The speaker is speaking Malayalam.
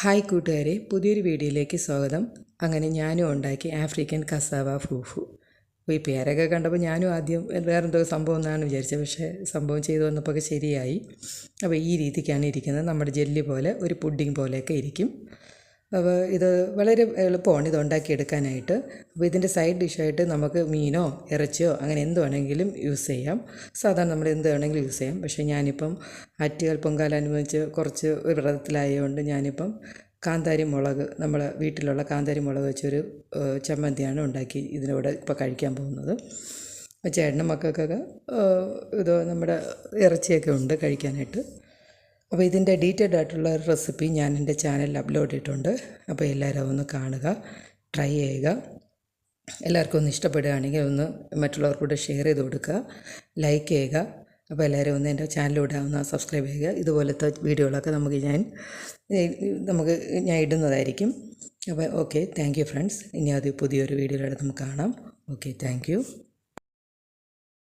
ഹായ് കൂട്ടുകാരെ, പുതിയൊരു വീഡിയോയിലേക്ക് സ്വാഗതം. അങ്ങനെ ഞാനും ഉണ്ടാക്കി ആഫ്രിക്കൻ കസാവ ഫൂഫു. അപ്പോൾ ഈ പേരൊക്കെ കണ്ടപ്പോൾ ഞാനും ആദ്യം വേറെന്തോ സംഭവം എന്നാണ് വിചാരിച്ചത്. പക്ഷേ സംഭവം ചെയ്തു വന്നപ്പോൾ ശരിയായി. അപ്പോൾ ഈ രീതിക്കാണ് ഇരിക്കുന്നത്. നമ്മുടെ ജെല്ലി പോലെ ഒരു പുഡിംഗ് പോലെയൊക്കെ ഇരിക്കും. അപ്പോൾ ഇത് വളരെ എളുപ്പമാണ് ഇത് ഉണ്ടാക്കിയെടുക്കാനായിട്ട്. അപ്പോൾ ഇതിൻ്റെ സൈഡ് ഡിഷായിട്ട് നമുക്ക് മീനോ ഇറച്ചിയോ അങ്ങനെ എന്ത് വേണമെങ്കിലും യൂസ് ചെയ്യാം. സാധാരണ നമ്മൾ എന്ത് വേണമെങ്കിലും യൂസ് ചെയ്യാം. പക്ഷേ ഞാനിപ്പം ആറ്റുകാൽ പൊങ്കാല അനുബന്ധിച്ച് കുറച്ച് വ്രതത്തിലായതുകൊണ്ട് ഞാനിപ്പം കാന്താരി മുളക്, നമ്മളെ വീട്ടിലുള്ള കാന്താരി മുളക് വെച്ചൊരു ചമ്മന്തിയാണ് ഉണ്ടാക്കി ഇതിനോട് ഇപ്പോൾ കഴിക്കാൻ പോകുന്നത്. ചേട്ടനും മക്കൾക്കൊക്കെ ഇത് നമ്മുടെ ഇറച്ചിയൊക്കെ ഉണ്ട് കഴിക്കാനായിട്ട്. അപ്പോൾ ഇതിൻ്റെ ഡീറ്റെയിൽഡ് ആയിട്ടുള്ള ഒരു റെസിപ്പി ഞാൻ എൻ്റെ ചാനലിൽ അപ്ലോഡ് ചെയ്തിട്ടുണ്ട്. അപ്പോൾ എല്ലാവരും ഒന്ന് കാണുക, ട്രൈ ചെയ്യുക. എല്ലാവർക്കും ഒന്ന് ഇഷ്ടപ്പെടുകയാണെങ്കിൽ ഒന്ന് മറ്റുള്ളവർക്കൂടെ ഷെയർ ചെയ്ത് കൊടുക്കുക, ലൈക്ക് ചെയ്യുക. അപ്പോൾ എല്ലാവരും ഒന്ന് എൻ്റെ ചാനലിലൂടെ ഒന്ന് സബ്സ്ക്രൈബ് ചെയ്യുക. ഇതുപോലത്തെ വീഡിയോകളൊക്കെ ഞാൻ ഇടുന്നതായിരിക്കും. അപ്പോൾ ഓക്കെ, താങ്ക് യു ഫ്രണ്ട്സ്. ഇനി അത് പുതിയൊരു വീഡിയോയിലൂടെ നമുക്ക് കാണാം. Okay, thank you.